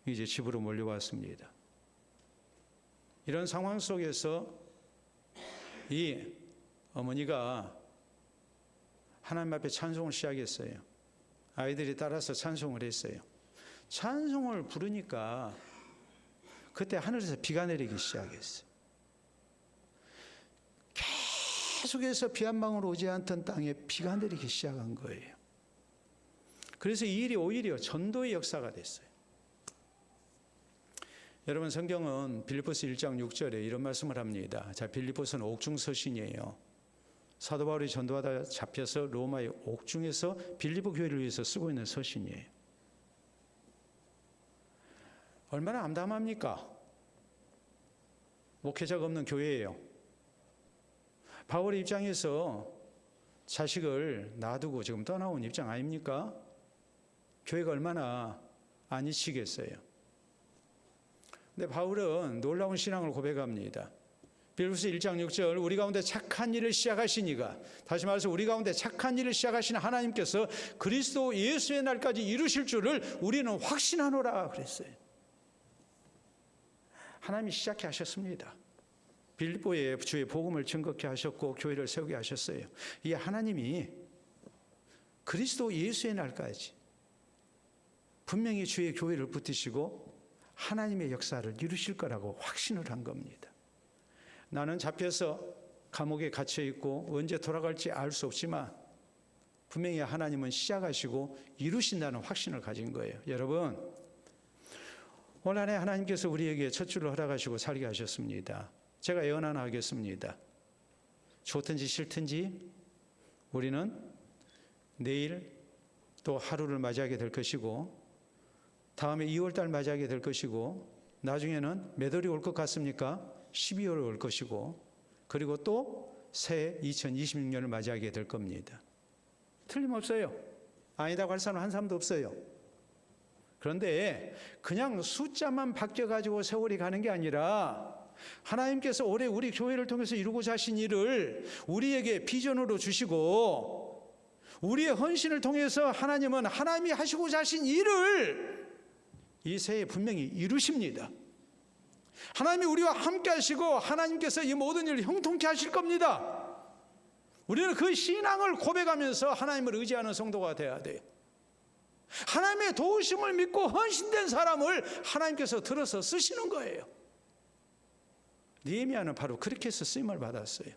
이제 집으로 몰려왔습니다. 이런 상황 속에서 이 어머니가 하나님 앞에 찬송을 시작했어요. 아이들이 따라서 찬송을 했어요. 찬송을 부르니까 그때 하늘에서 비가 내리기 시작했어요. 계속해서 비 한 방울 오지 않던 땅에 비가 내리기 시작한 거예요. 그래서 이 일이 오히려 전도의 역사가 됐어요. 여러분 성경은 빌립보서 1장 6절에 이런 말씀을 합니다. 자, 빌립보서는 옥중 서신이에요. 사도 바울이 전도하다 잡혀서 로마의 옥중에서 빌립보 교회를 위해서 쓰고 있는 서신이에요. 얼마나 암담합니까? 목회자가 없는 교회예요. 바울의 입장에서 자식을 놔두고 지금 떠나온 입장 아닙니까? 교회가 얼마나 안 잊히겠어요. 근데 바울은 놀라운 신앙을 고백합니다. 빌립보서 1장 6절 우리 가운데 착한 일을 시작하신 이가, 다시 말해서 우리 가운데 착한 일을 시작하신 하나님께서 그리스도 예수의 날까지 이루실 줄을 우리는 확신하노라 그랬어요. 하나님이 시작해 하셨습니다. 빌립보에 주의 복음을 증거케 하셨고 교회를 세우게 하셨어요. 이 하나님이 그리스도 예수의 날까지 분명히 주의 교회를 붙이시고 하나님의 역사를 이루실 거라고 확신을 한 겁니다. 나는 잡혀서 감옥에 갇혀 있고 언제 돌아갈지 알 수 없지만 분명히 하나님은 시작하시고 이루신다는 확신을 가진 거예요. 여러분, 올 한 해 하나님께서 우리에게 첫 주를 허락하시고 살게 하셨습니다. 제가 예언 하나 하겠습니다. 좋든지 싫든지 우리는 내일 또 하루를 맞이하게 될 것이고 다음에 2월달 맞이하게 될 것이고 나중에는 몇 월이 올 것 같습니까? 12월이 올 것이고 그리고 또 새해 2026년을 맞이하게 될 겁니다. 틀림없어요. 아니다고 할 사람 한 사람도 없어요. 그런데 그냥 숫자만 바뀌어가지고 세월이 가는 게 아니라 하나님께서 올해 우리 교회를 통해서 이루고자 하신 일을 우리에게 비전으로 주시고 우리의 헌신을 통해서 하나님은 하나님이 하시고자 하신 일을 이 새해 분명히 이루십니다. 하나님이 우리와 함께 하시고 하나님께서 이 모든 일을 형통케 하실 겁니다. 우리는 그 신앙을 고백하면서 하나님을 의지하는 성도가 돼야 돼요. 하나님의 도우심을 믿고 헌신된 사람을 하나님께서 들어서 쓰시는 거예요. 느헤미야는 바로 그렇게 해서 쓰임을 받았어요.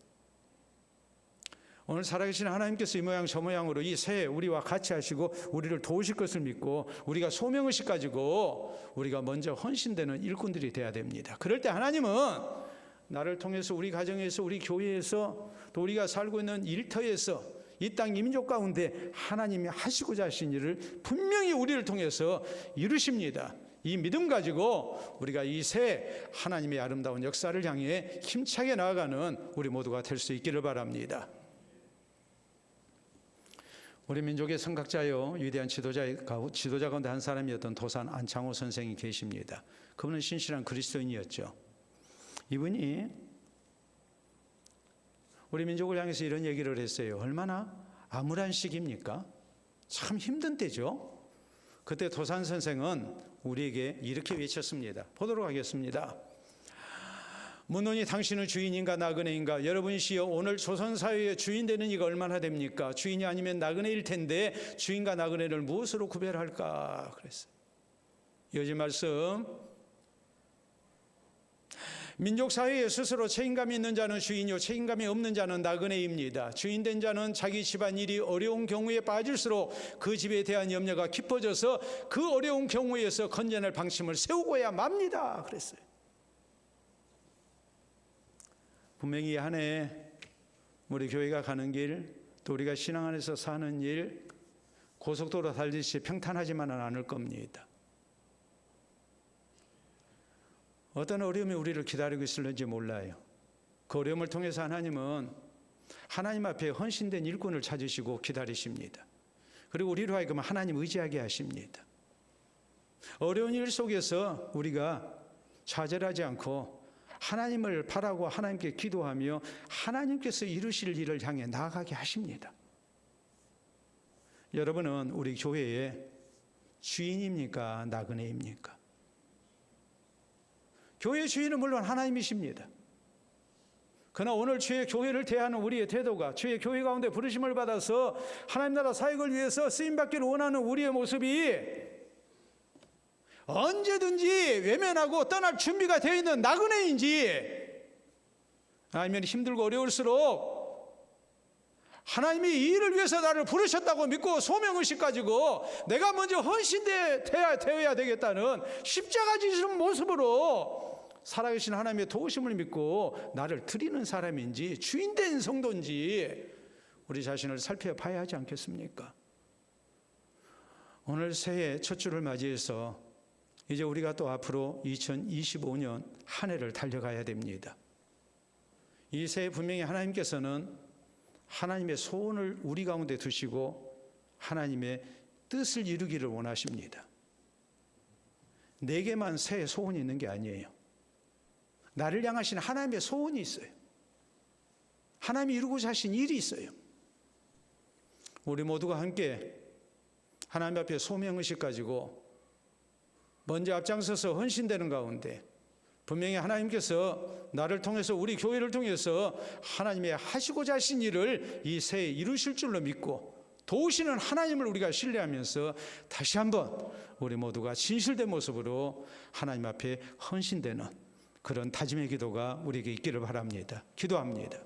오늘 살아계신 하나님께서 이 모양 저 모양으로 이 새해 우리와 같이 하시고 우리를 도우실 것을 믿고 우리가 소명의식 가지고 우리가 먼저 헌신되는 일꾼들이 돼야 됩니다. 그럴 때 하나님은 나를 통해서 우리 가정에서 우리 교회에서 또 우리가 살고 있는 일터에서 이 땅 민족 가운데 하나님이 하시고자 하신 일을 분명히 우리를 통해서 이루십니다. 이 믿음 가지고 우리가 이 새 하나님의 아름다운 역사를 향해 힘차게 나아가는 우리 모두가 될 수 있기를 바랍니다. 우리 민족의 선각자요 위대한 지도자 가운데 한 사람이었던 도산 안창호 선생이 계십니다. 그분은 신실한 그리스도인이었죠. 이분이 우리 민족을 향해서 이런 얘기를 했어요. 얼마나 암울한 시기입니까? 참 힘든 때죠. 그때 도산 선생은 우리에게 이렇게 외쳤습니다. 보도록 하겠습니다. 묻노니 당신은 주인인가 나그네인가? 여러분이시여 오늘 조선사회의 주인 되는 이가 얼마나 됩니까? 주인이 아니면 나그네일 텐데 주인과 나그네를 무엇으로 구별할까? 그랬어요. 요즘 말씀, 민족사회에 스스로 책임감이 있는 자는 주인이요 책임감이 없는 자는 나그네입니다. 주인된 자는 자기 집안일이 어려운 경우에 빠질수록 그 집에 대한 염려가 깊어져서 그 어려운 경우에서 건져낼 방침을 세우고야 맙니다. 그랬어요. 분명히 한 해 우리 교회가 가는 길, 또 우리가 신앙 안에서 사는 일, 고속도로 달리듯이 평탄하지만은 않을 겁니다. 어떤 어려움이 우리를 기다리고 있을는지 몰라요. 그 어려움을 통해서 하나님은 하나님 앞에 헌신된 일꾼을 찾으시고 기다리십니다. 그리고 우리로 하여금 하나님 의지하게 하십니다. 어려운 일 속에서 우리가 좌절하지 않고 하나님을 바라고 하나님께 기도하며 하나님께서 이루실 일을 향해 나아가게 하십니다. 여러분은 우리 교회의 주인입니까? 나그네입니까? 교회의 주인은 물론 하나님이십니다. 그러나 오늘 주의 교회를 대하는 우리의 태도가 주의 교회 가운데 부르심을 받아서 하나님 나라 사역을 위해서 쓰임받기를 원하는 우리의 모습이 언제든지 외면하고 떠날 준비가 되어 있는 나그네인지, 아니면 힘들고 어려울수록 하나님이 이 일을 위해서 나를 부르셨다고 믿고 소명의식 가지고 내가 먼저 헌신되어야 되겠다는 십자가 지시는 모습으로 살아계신 하나님의 도우심을 믿고 나를 드리는 사람인지 주인된 성도인지 우리 자신을 살펴봐야 하지 않겠습니까? 오늘 새해 첫 주를 맞이해서 이제 우리가 또 앞으로 2025년 한 해를 달려가야 됩니다. 이 새해 분명히 하나님께서는 하나님의 소원을 우리 가운데 두시고 하나님의 뜻을 이루기를 원하십니다. 내게만 새해 소원이 있는 게 아니에요. 나를 향하신 하나님의 소원이 있어요. 하나님이 이루고자 하신 일이 있어요. 우리 모두가 함께 하나님 앞에 소명의식 가지고 먼저 앞장서서 헌신되는 가운데 분명히 하나님께서 나를 통해서 우리 교회를 통해서 하나님의 하시고자 하신 일을 이 새해 이루실 줄로 믿고 도우시는 하나님을 우리가 신뢰하면서 다시 한번 우리 모두가 진실된 모습으로 하나님 앞에 헌신되는 그런 다짐의 기도가 우리에게 있기를 바랍니다. 기도합니다.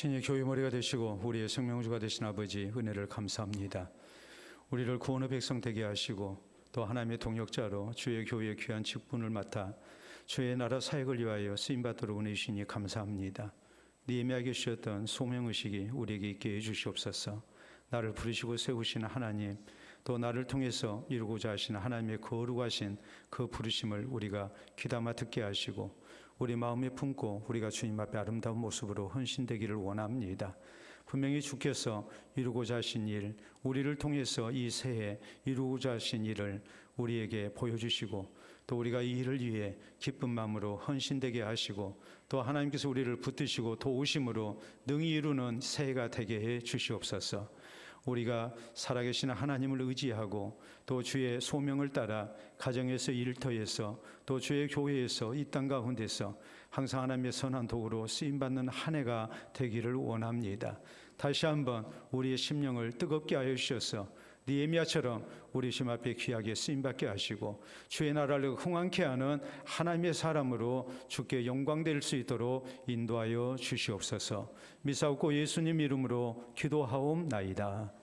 신의 교회 머리가 되시고 우리의 생명주가 되신 아버지 은혜를 감사합니다. 우리를 구원의 백성 되게 하시고 또 하나님의 동역자로 주의 교회의 귀한 직분을 맡아 주의 나라 사역을 위하여 쓰임받도록 은혜 주시니 감사합니다. 느헤미야에게 주셨던 소명의식이 우리에게 있게 해주시옵소서. 나를 부르시고 세우시는 하나님, 또 나를 통해서 이루고자 하시는 하나님의 거룩하신 그 부르심을 우리가 귀담아 듣게 하시고 우리 마음에 품고 우리가 주님 앞에 아름다운 모습으로 헌신되기를 원합니다. 분명히 주께서 이루고자 하신 일, 우리를 통해서 이 새해 이루고자 하신 일을 우리에게 보여주시고 또 우리가 이 일을 위해 기쁜 마음으로 헌신되게 하시고 또 하나님께서 우리를 붙드시고 도우심으로 능히 이루는 새해가 되게 해 주시옵소서. 우리가 살아계신 하나님을 의지하고 또 주의 소명을 따라 가정에서 일터에서 또 주의 교회에서 이 땅 가운데서 항상 하나님의 선한 도구로 쓰임받는 한 해가 되기를 원합니다. 다시 한번 우리의 심령을 뜨겁게 하여 주셔서 느헤미야처럼 우리 주님 앞에 귀하게 쓰임받게 하시고 주의 나라를 흥왕케 하는 하나님의 사람으로 주께 영광될 수 있도록 인도하여 주시옵소서. 미사옵고 예수님 이름으로 기도하옵나이다.